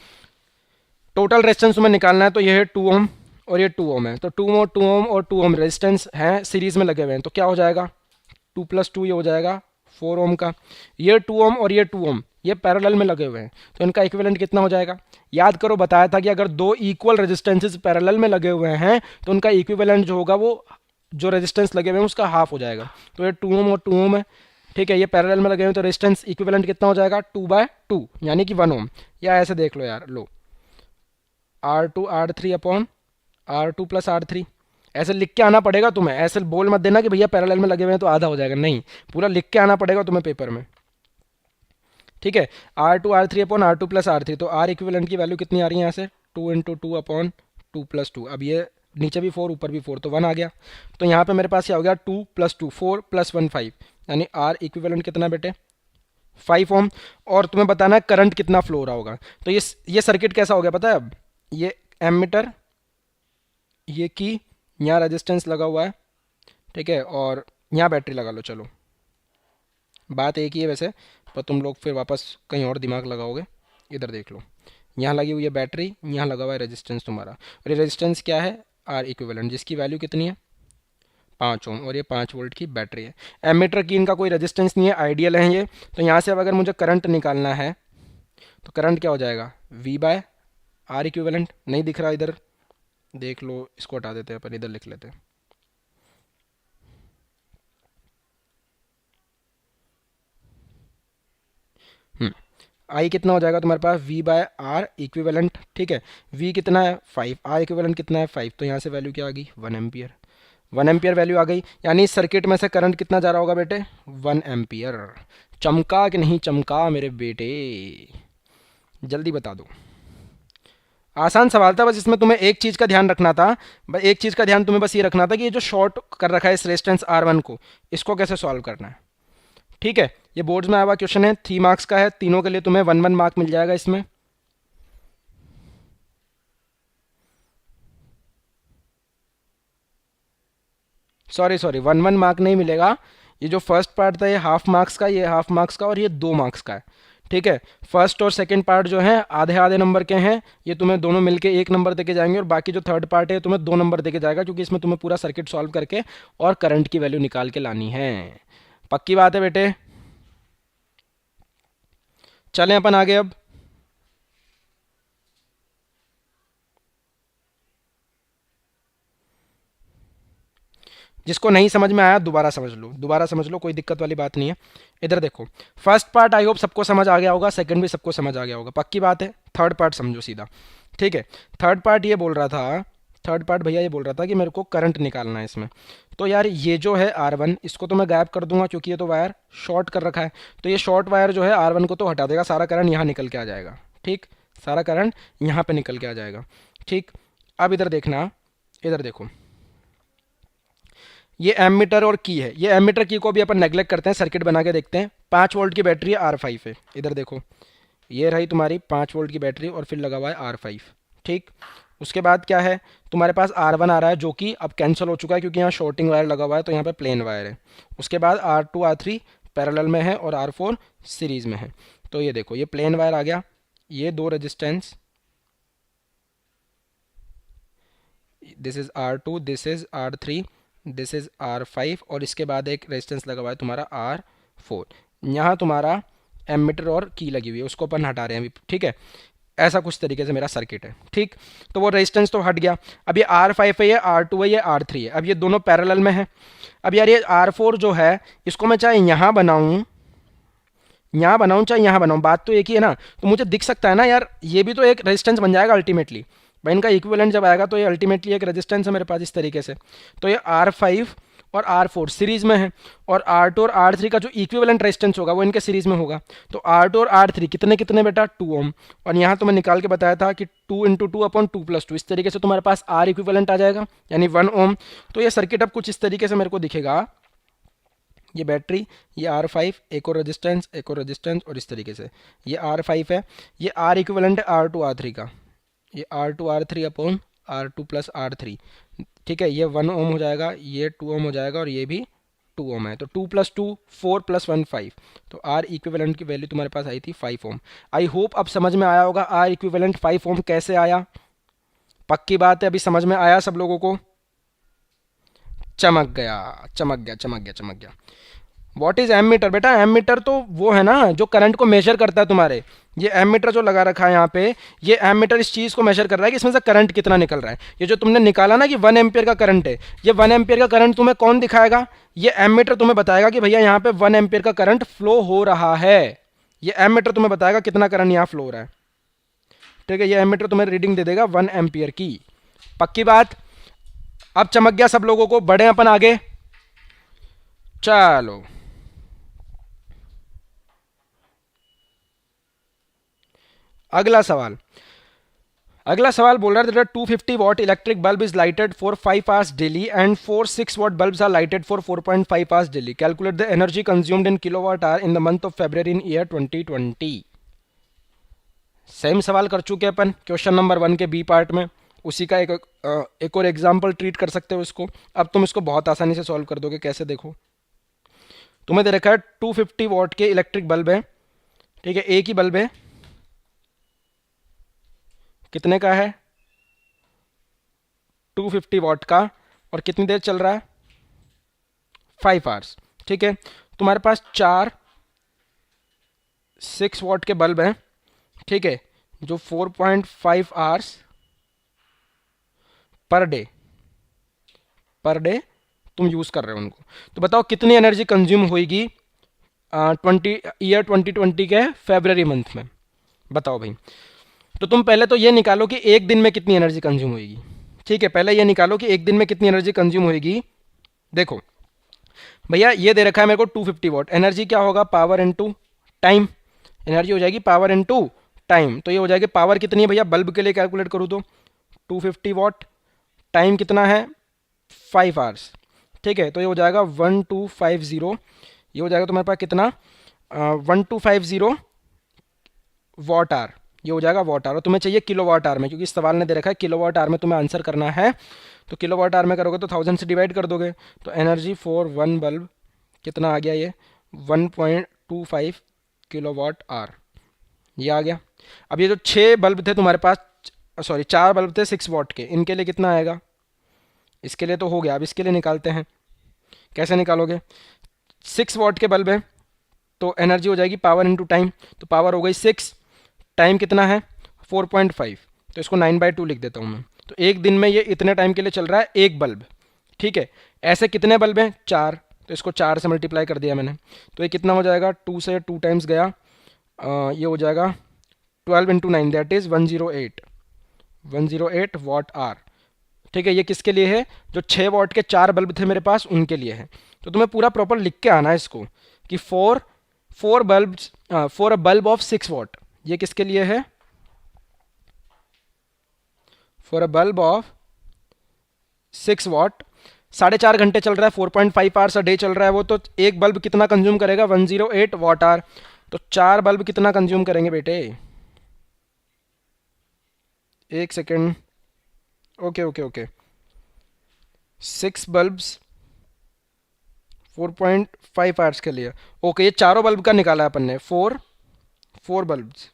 टोटल रेजिस्टेंस तुम्हें निकालना है, तो ये है 2 ओम और ये 2 ओम है, तो 2 ओम और 2 ओम रेजिस्टेंस हैं सीरीज में लगे हुए हैं, तो क्या हो जाएगा 2 + 2 ये हो जाएगा 4 ओम का। ये 2 ओम और ये 2 ओम ये पैरेलल में लगे हुए हैं, तो इनका इक्विवेलेंट कितना हो जाएगा? याद करो, बताया था कि अगर दो इक्वल रेजिस्टेंसेस पैरेलल में लगे हुए हैं तो उनका इक्विवेलेंट जो होगा वो जो रेजिस्टेंस लगे हुए हैं उसका हाफ हो जाएगा। तो ये 2 ओम और 2 ओम है, ठीक है, ये पैरेलल में लगे हुए हैं तो रेजिस्टेंस इक्विवेलेंट कितना हो जाएगा? 2/2 यानी कि 1 ओम। या ऐसे देख लो यार, लो R2 R3 upon R2 plus R3, ऐसे लिख के आना पड़ेगा तुम्हें। ऐसे बोल मत देना कि भैया पैरेलल में लगे हुए हैं तो आधा हो जाएगा, नहीं, पूरा लिख के आना पड़ेगा तुम्हें पेपर में, ठीक है। R2 R3 upon R2 plus R3, तो R इक्विवेलेंट की वैल्यू कितनी आ रही है यहाँ से? 2 × 2 अपॉन 2 + 2। अब ये नीचे भी 4 ऊपर भी 4 तो 1 आ गया। तो यहाँ पे मेरे पास क्या हो गया? 2 + 2 4 + 1 5, यानी R इक्विवेलेंट कितना बेटे? 5 ओम। और तुम्हें बताना है करंट कितना फ्लो हो रहा होगा। तो ये सर्किट कैसा हो गया पता है? अब ये एमीटर, ये की, यहाँ रेजिस्टेंस लगा हुआ है, ठीक है, और यहाँ बैटरी लगा लो। चलो बात एक ही है वैसे, पर तुम लोग फिर वापस कहीं और दिमाग लगाओगे। इधर देख लो, यहाँ लगी हुई है बैटरी, यहाँ लगा हुआ है रेजिस्टेंस तुम्हारा, और ये रेजिस्टेंस क्या है? आर इक्विवेलेंट, जिसकी वैल्यू कितनी है? 5 ओम, और ये 5 वोल्ट की बैटरी है। एमीटर की इनका कोई रेजिस्टेंस नहीं है, आइडियल है ये। तो यहाँ से अब अगर मुझे करंट निकालना है तो करंट क्या हो जाएगा? V/R equivalent. नहीं दिख रहा इधर, देख लो, इसको हटा देते हैं, अपन इधर लिख लेते हैं। आई कितना हो जाएगा तुम्हारे पास? V/R इक्विवेलेंट, ठीक है। V कितना है? 5। R इक्विवेलेंट कितना है? 5। तो यहाँ से वैल्यू क्या आ गई? 1 एम्पियर। 1 एम्पियर वैल्यू आ गई, यानी इस सर्किट में से करंट कितना जा रहा होगा बेटे? 1 एम्पियर। चमका कि नहीं चमका मेरे बेटे? जल्दी बता दो। आसान सवाल था, बस इसमें तुम्हें एक चीज़ का ध्यान रखना था। बस एक चीज़ का ध्यान तुम्हें बस ये रखना था कि ये जो शॉर्ट कर रखा है इस रेजिस्टेंस R1 को, इसको कैसे सॉल्व करना है, ठीक है। ये बोर्ड्स में आया हुआ क्वेश्चन है, 3 मार्क्स का है, तीनों के लिए तुम्हें 1 मार्क मिल जाएगा इसमें। सॉरी 1 मार्क नहीं मिलेगा। ये जो फर्स्ट पार्ट था ये हाफ मार्क्स का, ये हाफ मार्क्स का, और ये 2 मार्क्स का है, ठीक है। फर्स्ट और सेकंड पार्ट जो है आधे आधे नंबर के हैं, ये तुम्हें दोनों मिलके 1 नंबर देके जाएंगे, और बाकी जो थर्ड पार्ट है तुम्हें 2 नंबर देके जाएगा, क्योंकि इसमें तुम्हें पूरा सर्किट सॉल्व करके और करंट की वैल्यू निकाल के लानी है। पक्की बात है बेटे? चलें अपन आगे अब। जिसको नहीं समझ में आया दोबारा समझ लो, दोबारा समझ लो, कोई दिक्कत वाली बात नहीं है। इधर देखो, फर्स्ट पार्ट आई होप सबको समझ आ गया होगा, सेकंड भी सबको समझ आ गया होगा, पक्की बात है। थर्ड पार्ट समझो सीधा, ठीक है। थर्ड पार्ट ये बोल रहा था, थर्ड पार्ट भैया ये बोल रहा था कि मेरे को करंट निकालना है इसमें। तो यार ये जो है R1, इसको तो मैं गायब कर दूंगा क्योंकि ये तो वायर शॉर्ट कर रखा है। तो ये शॉर्ट वायर जो है R1 को तो हटा देगा, सारा करंट यहाँ निकल के आ जाएगा, ठीक, सारा करंट यहाँ पे निकल के आ जाएगा, ठीक। अब इधर देखना, इधर देखो, ये एमीटर और की है, ये एमीटर की को भी अपन नेग्लेक्ट करते हैं, सर्किट बना के देखते हैं। 5 वोल्ट की बैटरी है, R5 है, इधर देखो, ये रही तुम्हारी 5 वोल्ट की बैटरी और फिर लगा हुआ है R5, ठीक। उसके बाद क्या है, तुम्हारे पास R1 आ रहा है जो कि अब कैंसिल हो चुका है क्योंकि यहाँ शॉर्टिंग वायर लगा हुआ है, तो यहाँ पे प्लेन वायर है। उसके बाद R2 R3 पैरेलल में है और R4 सीरीज में है। तो ये देखो, ये प्लेन वायर आ गया, ये दो resistance, this is R2, this is R3, this is R5, और इसके बाद एक रेजिस्टेंस लगा हुआ है तुम्हारा R4। यहाँ तुम्हारा एमीटर और की लगी हुई है, उसको अपन हटा रहे हैं अभी, ठीक है। ऐसा कुछ तरीके से मेरा सर्किट है, ठीक। तो वो रेजिस्टेंस तो हट गया। अब ये R5 है, ये R2 है, ये R3 है, अब ये दोनों पैरेलल में है। अब यार ये R4 जो है, इसको मैं चाहे यहाँ बनाऊँ, यहाँ बनाऊँ, चाहे यहाँ बनाऊँ, बात तो एक ही है ना। तो मुझे दिख सकता है ना यार, ये भी तो एक रेजिस्टेंस बन जाएगा अल्टीमेटली। भाई इनका इक्विवेलेंट जब आएगा तो ये अल्टीमेटली एक रेजिस्टेंस है मेरे पास इस तरीके से। तो ये R5 और R4 सीरीज में है, और R2 और R3 का जो इक्विवेलेंट रेजिस्टेंस होगा वो इनके सीरीज में होगा। तो R2 और R3 कितने कितने बेटा? 2 ओम। और यहाँ तो मैं निकाल के बताया था कि 2 × 2 अपॉन 2 + 2, इस तरीके से तुम्हारे पास R इक्विवेलेंट आ जाएगा, यानी 1 ओम। तो ये सर्किट अब कुछ इस तरीके से मेरे को दिखेगा, ये बैटरी, ये R5, एक और रेजिस्टेंस, एक और रेजिस्टेंस, और इस तरीके से ये R5 है, ये R इक्विवेलेंट है R2 R3 का, ये R2 R3 upon R2 + R3, ठीक है। ये 1 ओम हो जाएगा, ये 2 ओम हो जाएगा, और ये भी 2 ओम है। तो 2 + 2 4 + 1 5। तो R इक्विवेलेंट की वैल्यू तुम्हारे पास आई थी 5 ओम। आई होप अब समझ में आया होगा R इक्विवेलेंट 5 ओम कैसे आया। पक्की बात है, अभी समझ में आया सब लोगों को? चमक गया, चमक गया, चमक गया, चमक गया। What is ammeter? बेटा एमीटर तो वो है ना जो करंट को मेजर करता है तुम्हारे। ये एमीटर जो लगा रखा है यहाँ पे, ये एमीटर इस चीज़ को मेजर कर रहा है कि इसमें से करंट कितना निकल रहा है। ये जो तुमने निकाला ना कि 1 एम्पियर का करंट है, ये 1 एम्पियर का करंट तुम्हें कौन दिखाएगा? ये एमीटर तुम्हें बताएगा कि भैया यहाँ पे 1 एम्पियर का करंट फ्लो हो रहा है। ये एमीटर तुम्हें बताएगा कितना करंट यहाँ फ्लो हो रहा है। ठीक है, ये एमीटर तुम्हें रीडिंग दे देगा 1 एम्पियर की। पक्की बात? अब चमक गया सब लोगों को, बढ़े अपन आगे। चलो अगला सवाल। अगला सवाल बोल रहा है 250 watt electric bulb is lighted for 5 hours daily and 4 6 watt bulbs are lighted for 4.5 hours daily. Calculate the energy consumed in kilowatt hour in the month of February in year 2020। Same सवाल कर चुके अपन क्वेश्चन नंबर 1 के बी पार्ट में। उसी का एक और एग्जाम्पल ट्रीट कर सकते हो इसको। अब तुम इसको बहुत आसानी से सॉल्व कर दोगे। कैसे? देखो, तुम्हें दे रखा है 250 वॉट के इलेक्ट्रिक बल्ब है। ठीक है, एक ही बल्ब है। कितने का है? 250 वॉट का। और कितनी देर चल रहा है? 5 आवर्स। ठीक है, तुम्हारे पास 4 6 वॉट के बल्ब हैं। ठीक है, जो 4.5 आवर्स पर डे तुम यूज़ कर रहे हो उनको। तो बताओ कितनी एनर्जी कंज्यूम होगी 2020 के फरवरी मंथ में? बताओ भाई। तो तुम पहले तो ये निकालो कि एक दिन में कितनी एनर्जी कंज्यूम होगी। ठीक है, पहले ये निकालो कि एक दिन में कितनी एनर्जी कंज्यूम होगी। देखो भैया, ये दे रखा है मेरे को 250 वॉट। एनर्जी क्या होगा? Power into time. एनर्जी हो जाएगी पावर इनटू टाइम। तो ये हो जाएगी पावर कितनी है भैया? बल्ब के लिए कैलकुलेट करूँ तो 250 वॉट, टाइम कितना है? 5 आवर्स। ठीक है, तो ये हो जाएगा 1250। ये हो जाएगा तुम्हारे पास कितना? 1250 वॉट आवर। ये हो जाएगा वॉट आवर। और तुम्हें चाहिए किलो वॉट आवर में, क्योंकि इस सवाल ने दे रखा है किलो वॉट आवर में तुम्हें आंसर करना है। तो किलो वॉट आवर में करोगे तो 1000 से डिवाइड कर दोगे। तो एनर्जी फॉर वन बल्ब कितना आ गया? ये 1.25 किलो वॉट आवर। ये आ गया। अब ये जो 6 बल्ब थे तुम्हारे पास, सॉरी 4 बल्ब थे 6 वॉट के, इनके लिए कितना आएगा? इसके लिए तो हो गया। अब इसके लिए निकालते हैं। कैसे निकालोगे? 6 वॉट के बल्ब है तो एनर्जी हो जाएगी पावर इनटू टाइम। तो पावर हो गई 6, टाइम कितना है? 4.5। तो इसको 9/2 लिख देता हूँ मैं। तो एक दिन में ये इतने टाइम के लिए चल रहा है एक बल्ब। ठीक है, ऐसे कितने बल्ब हैं? 4। तो इसको 4 से मल्टीप्लाई कर दिया मैंने। तो ये कितना हो जाएगा? 2 से 2 टाइम्स गया। ये हो जाएगा 12 into 9 that is 108 watt hour. ठीक है, ये किसके लिए है? जो 6 वॉट के 4 बल्ब थे मेरे पास उनके लिए है। तो तुम्हें पूरा प्रॉपर लिख के आना है इसको कि for a bulb of 6 what. ये किसके लिए है? For a bulb of 6 what. 4.5 घंटे चल रहा है, 4.5 आवर्स अ डे चल रहा है वो। तो एक बल्ब कितना कंज्यूम करेगा? 108 वॉट आवर। तो 4 बल्ब कितना कंज्यूम करेंगे बेटे? एक second. Okay okay okay, 6 bulbs 4.5 hours के लिए। ओके, ये चारों बल्ब का निकाला है अपन ने। 4 बल्ब्स।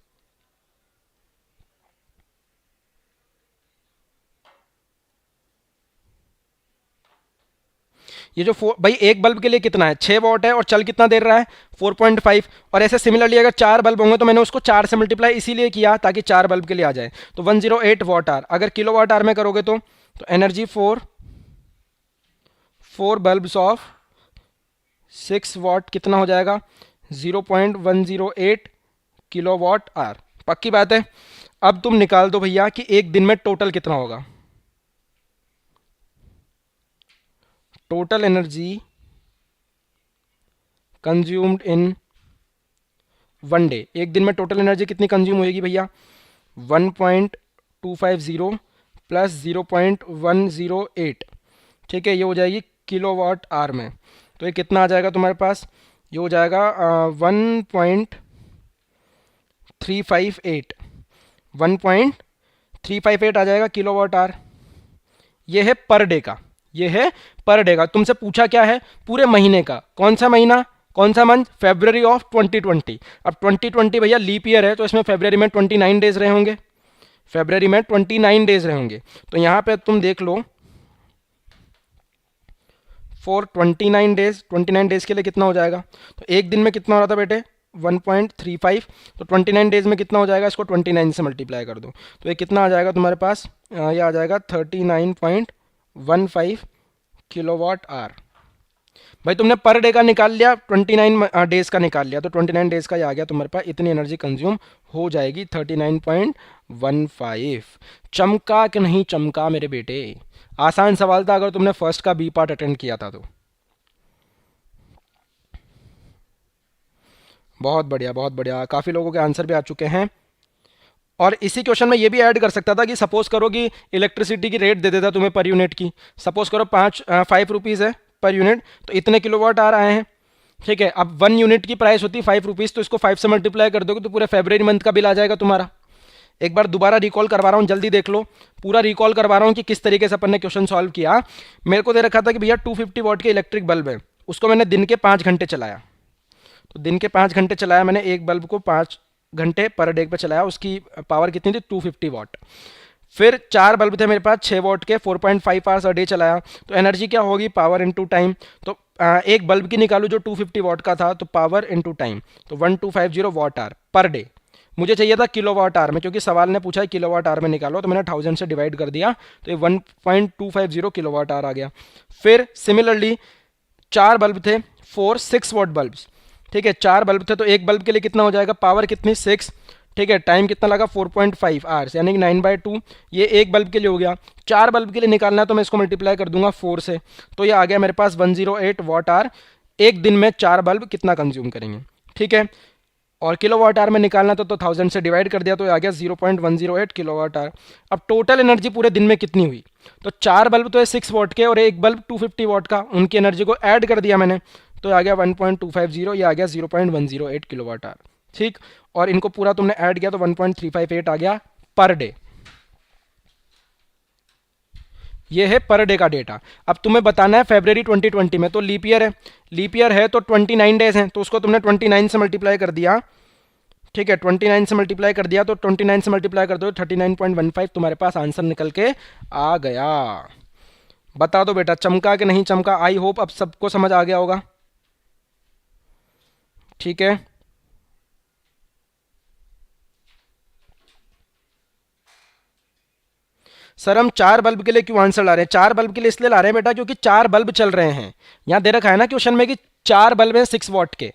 ये जो भाई एक बल्ब के लिए कितना है? 6 वॉट है और चल कितना देर रहा है? 4.5। और ऐसे सिमिलरली अगर 4 बल्ब होंगे तो मैंने उसको 4 से मल्टीप्लाई इसीलिए किया ताकि 4 बल्ब के लिए आ जाए। तो 108 वॉट आर। अगर किलो वॉट आर में करोगे तो energy four bulbs of 6 what कितना हो जाएगा? 0.108 किलो वॉट आर। पक्की बात है? अब तुम निकाल दो भैया कि एक दिन में टोटल कितना होगा। टोटल एनर्जी कंज्यूम्ड इन 1 डे। एक दिन में टोटल एनर्जी कितनी कंज्यूम होगी भैया? 1.250 प्लस 0.108। ठीक है, ये हो जाएगी किलो वॉट आवर में। तो ये कितना आ जाएगा तुम्हारे पास? ये हो जाएगा 1.358 आ जाएगा किलो वॉट आवर। ये है पर डे का। ये है पर डे का। तुमसे पूछा क्या है? पूरे महीने का। कौन सा महीना, कौन सा मंथ? February of 2020। अब 2020 भैया लीप ईयर है तो इसमें फरवरी में 29 डेज रहे होंगे। फरवरी में 29 डेज रहे होंगे। तो यहाँ पे तुम देख लो फॉर 29 डेज। 29 डेज के लिए कितना हो जाएगा, तो एक दिन में कितना हो रहा था बेटे 1.35, तो 29 डेज में कितना हो जाएगा, इसको 29 से मल्टीप्लाई कर दो, तो ये कितना आ जाएगा तुम्हारे पास, ये आ जाएगा 39.15 किलोवाट आवर। भाई तुमने पर डे का निकाल लिया, 29 डेज का निकाल लिया, तो 29 डेज का ये आ गया तुम्हारे पास, इतनी एनर्जी कंज्यूम हो जाएगी 39.15। चमका कि नहीं चमका मेरे बेटे? आसान सवाल था अगर तुमने फर्स्ट का बी पार्ट अटेंड किया था तो। बहुत बढ़िया बहुत बढ़िया, काफ़ी लोगों के आंसर भी आ चुके हैं। और इसी क्वेश्चन में ये भी ऐड कर सकता था कि सपोज करो कि इलेक्ट्रिसिटी की रेट दे देता तुम्हें पर यूनिट की, सपोज करो 5 रुपीज़ है पर यूनिट, तो इतने किलोवाट आ रहे हैं, ठीक है। अब 1 यूनिट की प्राइस होती है 5 रुपीज़, तो इसको 5 से मल्टीप्लाई कर दोगे तो पूरे फरवरी मंथ का बिल आ जाएगा तुम्हारा। एक बार दोबारा रिकॉल करवा रहा हूँ, जल्दी देख लो, पूरा रिकॉल करवा रहा हूँ कि किस तरीके से अपन ने क्वेश्चन सॉल्व किया। मेरे को दे रखा था कि भैया 250 वॉट के इलेक्ट्रिक बल्ब है, उसको मैंने दिन के 5 घंटे चलाया, तो दिन के 5 घंटे चलाया मैंने, एक बल्ब को 5 घंटे पर डे पे चलाया, उसकी पावर कितनी थी 250 वॉट। फिर 4 बल्ब थे मेरे पास 6 वॉट के, 4.5 आवर्स अ डे चलाया, तो एनर्जी क्या होगी, पावर इनटू टाइम। तो एक बल्ब की निकालू जो 250 वॉट का था, तो पावर इनटू टाइम, तो 1250 वॉट आवर पर डे। मुझे चाहिए था किलोवाट आवर में, क्योंकि सवाल ने पूछा है किलोवाट आवर में निकालो, तो मैंने 1000 से डिवाइड कर दिया, तो ये 1.250 किलोवाट आवर आ गया। फिर सिमिलरली 4 बल्ब थे 6 वॉट बल्ब्स, ठीक है, 4 बल्ब थे, तो एक बल्ब के लिए कितना हो जाएगा, पावर कितनी 6, ठीक है, टाइम कितना लगा 4.5 आवर्स, यानी कि 9/2, ये एक बल्ब के लिए हो गया। 4 बल्ब के लिए निकालना है तो मैं इसको मल्टीप्लाई कर दूंगा 4 से, तो ये आ गया मेरे पास 108 वॉट आवर। एक दिन में 4 बल्ब कितना कंज्यूम करेंगे, ठीक है। और किलोवाट आवर में निकालना तो 1000 से डिवाइड कर दिया, तो ये आ गया 0.108 किलोवाट आवर। अब टोटल एनर्जी पूरे दिन में कितनी हुई, तो 4 बल्ब तो है 6 वॉट के और एक बल्ब 250 वॉट का, उनकी एनर्जी को ऐड कर दिया मैंने, तो आ गया 1.250, ये आ गया 0.108 किलोवाट आवर, ठीक। और इनको पूरा तुमने ऐड किया तो 1.358 आ गया पर डे। ये है पर डे का डेटा। अब तुम्हें बताना है फरवरी 2020 में, तो लीप ईयर है, लीप ईयर है तो 29 डेज हैं, तो उसको तुमने 29 से मल्टीप्लाई कर दिया, ठीक है, 29 से मल्टीप्लाई कर दिया, तो 29 से मल्टीप्लाई कर दो 39.15, तुम्हारे पास आंसर निकल के आ गया। बता दो बेटा चमका कि नहीं चमका? आई होप अब सबको समझ आ गया होगा, ठीक है। सर हम 4 बल्ब के लिए क्यों आंसर ला रहे हैं? 4 बल्ब के लिए इसलिए ला रहे हैं बेटा क्योंकि 4 बल्ब चल रहे हैं। यहां दे रखा है ना क्वेश्चन में कि 4 बल्ब हैं 6 वॉट के,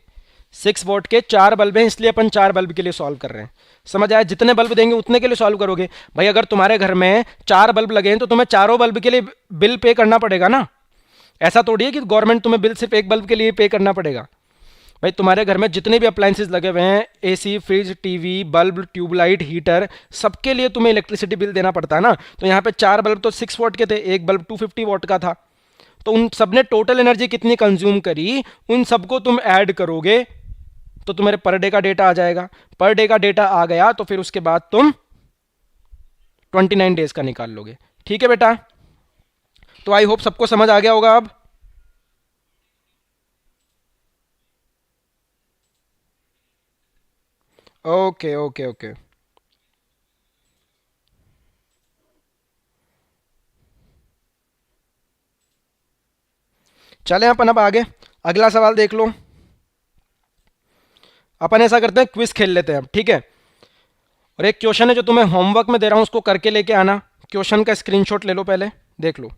6 वॉट के 4 बल्ब हैं, इसलिए अपन 4 बल्ब के लिए सॉल्व कर रहे हैं। समझ आया? जितने बल्ब देंगे उतने के लिए सॉल्व करोगे। भाई अगर तुम्हारे घर में 4 बल्ब लगे हैं तो तुम्हें चारों बल्ब के लिए बिल पे करना पड़ेगा ना। ऐसा थोड़ी है कि गवर्नमेंट तुम्हें बिल सिर्फ एक बल्ब के लिए पे करना पड़ेगा। भाई तुम्हारे घर में जितने भी अप्लायंसेस लगे हुए हैं, AC, fridge, TV, bulb, tubelight, heater, सबके लिए तुम्हें इलेक्ट्रिसिटी बिल देना पड़ता है ना। तो यहाँ पे 4 बल्ब तो 6 वॉट के थे, एक बल्ब 250 वॉट का था, तो उन सब ने टोटल एनर्जी कितनी कंज्यूम करी, उन सबको तुम ऐड करोगे तो तुम्हारे पर डे का डेटा आ जाएगा। पर डे का डेटा आ गया तो फिर उसके बाद तुम 29 डेज का निकाल लोगे। ठीक है बेटा, तो आई होप सबको समझ आ गया होगा अब। ओके ओके ओके, चलें अपन अब आगे, अगला सवाल देख लो। अपन ऐसा करते हैं क्विज खेल लेते हैं अब, ठीक है। और एक क्वेश्चन है जो तुम्हें होमवर्क में दे रहा हूं, उसको करके लेके आना। क्वेश्चन का स्क्रीनशॉट ले लो, पहले देख लो।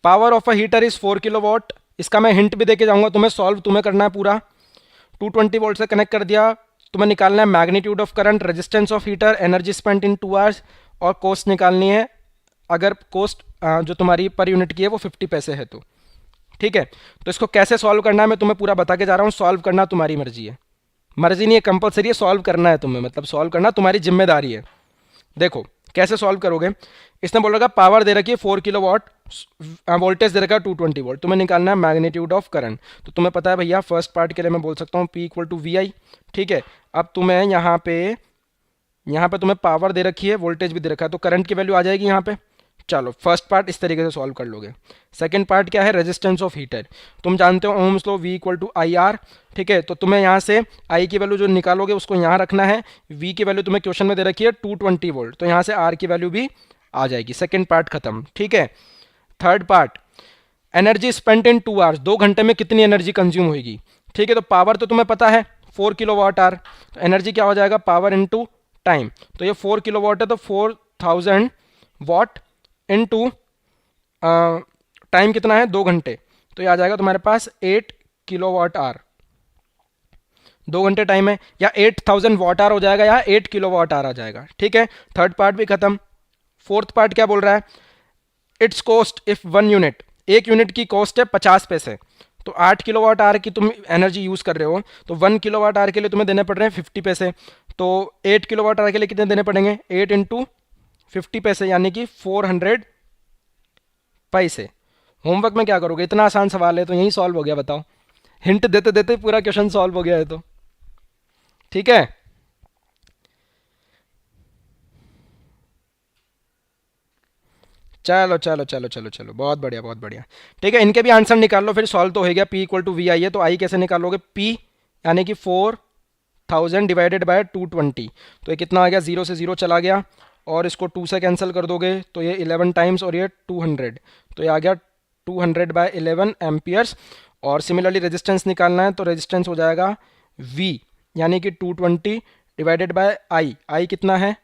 Power of a heater is 4 kilowatt. इसका मैं हिंट भी देके जाऊंगा तुम्हें, सॉल्व तुम्हें करना है पूरा। 220 वोल्ट से कनेक्ट कर दिया, तुम्हें निकालना है magnitude of current, resistance of heater, energy spent in 2 hours, और कॉस्ट निकालनी है। अगर कॉस्ट जो तुम्हारी पर यूनिट की है वो 50 पैसे है तो, ठीक है। तो इसको कैसे सॉल्व करना है मैं तुम्हें पूरा बता के जा रहा हूँ। सॉल्व करना तुम्हारी मर्जी है, मर्जी नहीं है, कंपलसरी है, सॉल्व करना है तुम्हें, मतलब सॉल्व करना तुम्हारी जिम्मेदारी है। देखो कैसे सॉल्व करोगे। इसने बोल रखा पावर दे रखी है 4 किलोवाट, वोल्टेज दे रखा है 220 वोल्ट, तुम्हें निकालना है मैग्नीट्यूड ऑफ करंट। तो तुम्हें पता है भैया फर्स्ट पार्ट के लिए मैं बोल सकता हूँ P इक्वल टू VI, ठीक है। अब तुम्हें यहाँ पे तुम्हें पावर दे रखी है, वोल्टेज भी दे रखा है, तो करंट की वैल्यू आ जाएगी यहाँ पे। चलो फर्स्ट पार्ट इस तरीके से सॉल्व कर लोगे। सेकंड पार्ट क्या है, रेजिस्टेंस ऑफ हीटर। तुम जानते हो Ohm's law, V equal to IR, ठीक है। तो तुम्हें यहाँ से I की वैल्यू जो निकालोगे उसको यहाँ रखना है। V की वैल्यू तुम्हें क्वेश्चन में दे रखी है 220 वोल्ट, तो यहाँ से R की वैल्यू भी आ जाएगी। सेकंड पार्ट खत्म, ठीक है। Third part, energy spent in 2 hours, 2 घंटे में कितनी एनर्जी कंज्यूम होगी। ठीक है, तो पावर तो तुम्हें पता है 4 किलो वाट आवर, तो एनर्जी क्या हो जाएगा, पावर इंटू टाइम। तो ये 4 किलो वाट है, तो 4000 वाट इंटू टाइम कितना है, 2 घंटे, तो ये आ जाएगा तुम्हारे पास 8 किलो वाट आवर। 2 घंटे टाइम है, या 8000 वाट आवर हो जाएगा, या 8 किलो वाट आवर आ जाएगा। ठीक है, थर्ड पार्ट भी खत्म। फोर्थ पार्ट क्या बोल रहा है, it's cost if 1 unit, 1 unit की कॉस्ट है 50 पैसे, तो 8 किलो वाट आवर की तुम एनर्जी यूज कर रहे हो, तो 1 किलो वाट आवर के लिए तुम्हें देने पड़ रहे हैं 50 पैसे, तो 8 किलो वाट आवर के लिए कितने देने पड़ेंगे, 8 इंटू 50 पैसे, यानी कि 400 पैसे। होमवर्क में क्या करोगे, इतना आसान सवाल है तो यही सॉल्व हो गया, बताओ। हिंट देते देते पूरा क्वेश्चन सॉल्व हो गया है तो। ठीक है, चलो चलो चलो चलो चलो, बहुत बढ़िया बहुत बढ़िया। ठीक है, इनके भी आंसर निकाल लो, फिर सॉल्व तो हो गया। P इक्वल टू वी आई है, तो आई कैसे निकालोगे, P यानी कि 4000 डिवाइडेड बाय 220, तो ये कितना आ गया, 0 से 0 चला गया, और इसको 2 से कैंसिल कर दोगे तो ये 11 टाइम्स, और ये 200, तो ये आ गया 200 बाय 11 एम्पियर्स। और सिमिलरली रेजिस्टेंस निकालना है, तो रेजिस्टेंस हो जाएगा V यानी कि 220 डिवाइडेड बाय आई कितना है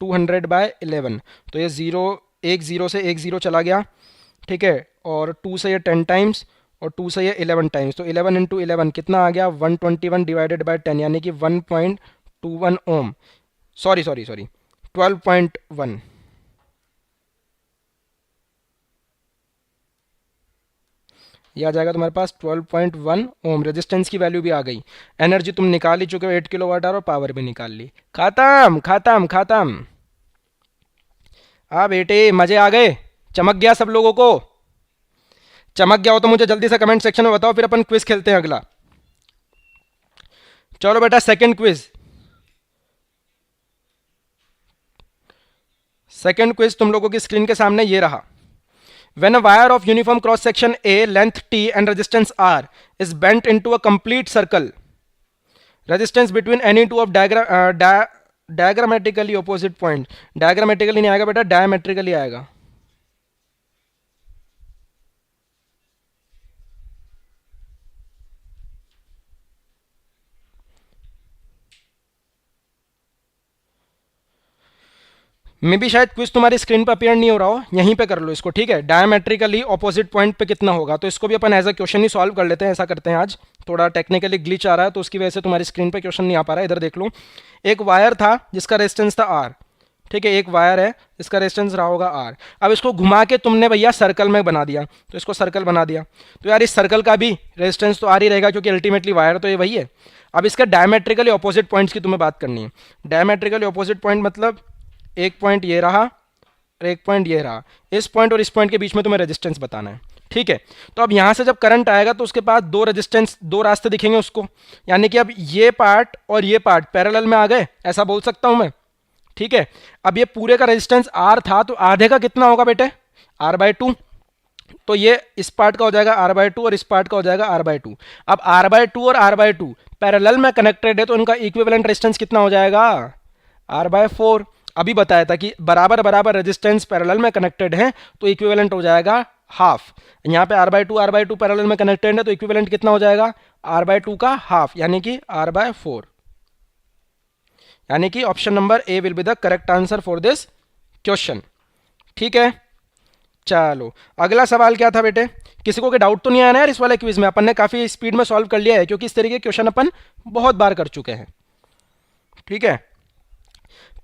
200 बाय 11, तो ये 0 से 1 0 चला गया। ठीक है, और 2 से ये 10 टाइम्स, और 2 से ये 11 टाइम्स, तो 11 इंटू 11 कितना आ गया 121 डिवाइडेड बाय 10, यानी कि 1.21 ओम, सॉरी 12.1। ये आ जाएगा तुम्हारे पास 12.1 ओम। रेजिस्टेंस की वैल्यू भी आ गई, एनर्जी तुम निकाल ही चुके हो 8 किलो वाट आवर, और पावर भी निकाल ली। खत्म खत्म खत्म। हाँ बेटे, मजे आ गए, चमक गया सब लोगों को। चमक गया हो तो मुझे जल्दी से कमेंट सेक्शन में बताओ, फिर अपन क्विज खेलते हैं अगला। चलो बेटा, सेकंड क्विज। सेकंड क्विज तुम लोगों की स्क्रीन के सामने ये रहा। When a wire of uniform cross section A, length T and resistance R is bent into a complete circle, resistance between any two of diagrammatically opposite point, diagrammatically नहीं आएगा बेटा, diametrically आएगा। मे भी शायद क्विज तुम्हारी स्क्रीन पर अपियर नहीं हो रहा हो, यहीं पे कर लो इसको। ठीक है, डायमेट्रिकली ऑपोजिट पॉइंट पे कितना होगा, तो इसको भी अपन एज अ क्वेश्चन ही सॉल्व कर लेते हैं। ऐसा करते हैं, आज थोड़ा टेक्निकली ग्लिच आ रहा है तो उसकी वजह से तुम्हारी स्क्रीन पे क्वेश्चन नहीं आ पा रहा है। इधर देख लो, एक वायर था जिसका रेजिस्टेंस था आर। ठीक है, एक वायर है इसका रेजिस्टेंस रहा होगा आर। अब इसको घुमा के तुमने भैया सर्कल में बना दिया, तो इसको सर्कल बना दिया, तो यार इस सर्कल का भी रेजिस्टेंस तो आर ही रहेगा, क्योंकि अल्टीमेटली वायर तो ये वही है। अब इसका डायमेट्रिकली ऑपोजिट पॉइंट्स की तुम्हें बात करनी है। डायमेट्रिकली ऑपोजिट पॉइंट मतलब एक पॉइंट ये रहा और एक पॉइंट ये रहा, इस पॉइंट और इस पॉइंट के बीच में तुम्हें रेजिस्टेंस बताना है। ठीक है, तो अब यहां से जब करंट आएगा तो उसके पास दो रेजिस्टेंस, दो रास्ते दिखेंगे उसको, यानी कि अब ये पार्ट और ये पार्ट पैरेलल में आ गए, ऐसा बोल सकता हूं मैं। ठीक है, अब ये पूरे का रेजिस्टेंस आर था, तो आधे का कितना होगा बेटे, R/2, तो ये इस पार्ट का हो जाएगा R/2 और इस पार्ट का हो जाएगा R/2। अब R/2 और R/2 पैरेलल में कनेक्टेड है, तो इनका इक्विवेलेंट रेजिस्टेंस कितना हो जाएगा, R/4। अभी बताया था कि बराबर बराबर रेजिस्टेंस पैरेलल में कनेक्टेड है तो इक्विवेलेंट हो जाएगा हाफ। यहाँ पे R/2 पैरेलल में कनेक्टेड है, तो इक्विवेलेंट कितना हो जाएगा, R/2 का हाफ, यानी कि R/4। यानी कि option number A will be the correct answer for this question. ठीक है, चलो अगला सवाल क्या था बेटे, किसी को कोई डाउट तो नहीं आया ना यार इस वाले क्विज में? अपन ने काफी स्पीड में सॉल्व कर लिया है, क्योंकि इस तरीके के क्वेश्चन अपन बहुत बार कर चुके हैं। ठीक है,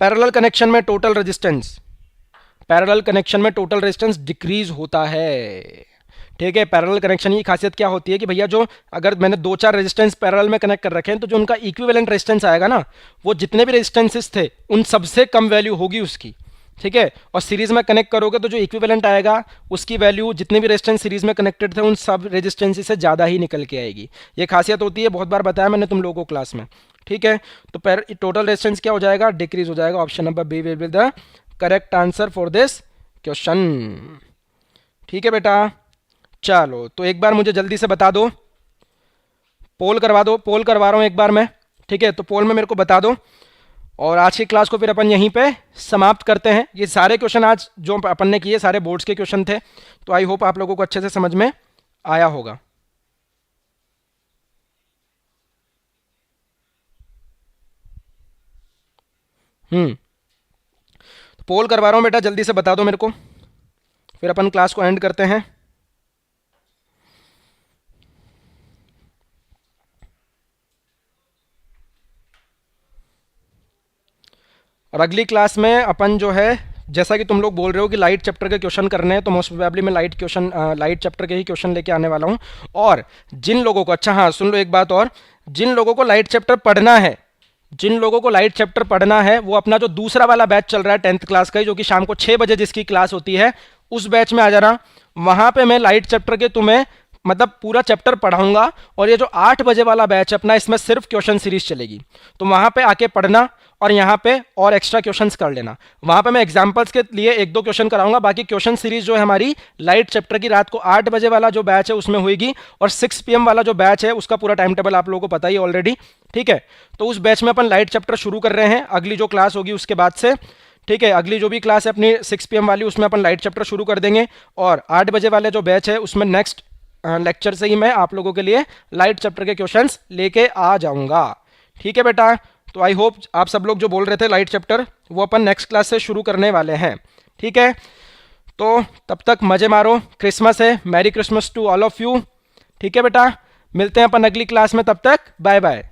पैरेलल कनेक्शन में टोटल रेजिस्टेंस, पैरेलल कनेक्शन में टोटल रेजिस्टेंस डिक्रीज होता है। ठीक है, पैरेलल कनेक्शन की खासियत क्या होती है कि भैया जो अगर मैंने दो चार रेजिस्टेंस पैरेलल में कनेक्ट कर रखे हैं, तो जो उनका इक्विवेलेंट रेजिस्टेंस आएगा ना, वो जितने भी रेजिस्टेंसेस थे उन सबसे कम वैल्यू होगी उसकी। ठीक है, और सीरीज में कनेक्ट करोगे तो जो इक्विवेलेंट आएगा उसकी वैल्यू जितने भी रेजिस्टेंस सीरीज में कनेक्टेड थे उन सब रेजिस्टेंस से ज़्यादा ही निकल के आएगी। ये खासियत होती है, बहुत बार बताया मैंने तुम लोगों को क्लास में। ठीक है, तो टोटल रेजिस्टेंस क्या हो जाएगा, डिक्रीज हो जाएगा। Option number B will be the correct answer for this question. ठीक है बेटा, चलो तो एक बार मुझे जल्दी से बता दो, पोल करवा दो, पोल करवा रहा हूं एक बार मैं। ठीक है, तो पोल में मेरे को बता दो, और आज की क्लास को फिर अपन यहीं पे समाप्त करते हैं। ये सारे क्वेश्चन आज जो अपन ने किए सारे बोर्ड्स के क्वेश्चन थे, तो आई होप आप लोगों को अच्छे से समझ में आया होगा। पोल करवा रहा हूँ बेटा, जल्दी से बता दो मेरे को, फिर अपन क्लास को एंड करते हैं। और अगली क्लास में अपन जो है, जैसा कि तुम लोग बोल रहे हो कि लाइट चैप्टर के क्वेश्चन करने हैं, तो मोस्ट प्रोबेबली मैं लाइट चैप्टर के ही क्वेश्चन लेके आने वाला हूँ। और जिन लोगों को, अच्छा हाँ सुन लो एक बात और, जिन लोगों को लाइट चैप्टर पढ़ना है, जिन लोगों को लाइट चैप्टर पढ़ना है, वो अपना जो दूसरा वाला बैच चल रहा है 10th क्लास का, जो कि शाम को 6 बजे जिसकी क्लास होती है, उस बैच में आ जाना। वहां पे मैं लाइट चैप्टर के तुम्हें मतलब पूरा चैप्टर पढ़ाऊंगा। और ये जो 8 बजे वाला बैच अपना, इसमें सिर्फ क्वेश्चन सीरीज चलेगी, तो वहां पे आके पढ़ना और यहाँ पे और एक्स्ट्रा क्वेश्चंस कर लेना। वहां पे मैं एग्जांपल्स के लिए 1-2 क्वेश्चन कराऊंगा, बाकी क्वेश्चन सीरीज जो है हमारी लाइट चैप्टर की रात को 8 बजे वाला जो बैच है उसमें होगी, और 6 PM वाला जो बैच है उसका पूरा टाइम टेबल आप लोगों को पता ही ऑलरेडी, ठीक है। तो उस बैच में अपन लाइट चैप्टर शुरू कर रहे हैं अगली जो क्लास होगी उसके बाद से, ठीक है। अगली जो भी क्लास है अपनी 6 PM वाली, उसमें अपन लाइट चैप्टर शुरू कर देंगे। और 8 बजे वाले जो बैच है उसमें नेक्स्ट लेक्चर से ही मैं आप लोगों के लिए लाइट चैप्टर के क्वेश्चंस लेके आ जाऊंगा, ठीक है बेटा। तो आई होप आप सब लोग जो बोल रहे थे लाइट चैप्टर, वो अपन नेक्स्ट क्लास से शुरू करने वाले हैं, ठीक है। तो तब तक मजे मारो, क्रिसमस है, merry Christmas to all of you, ठीक है बेटा। मिलते हैं अपन अगली क्लास में, तब तक बाय बाय।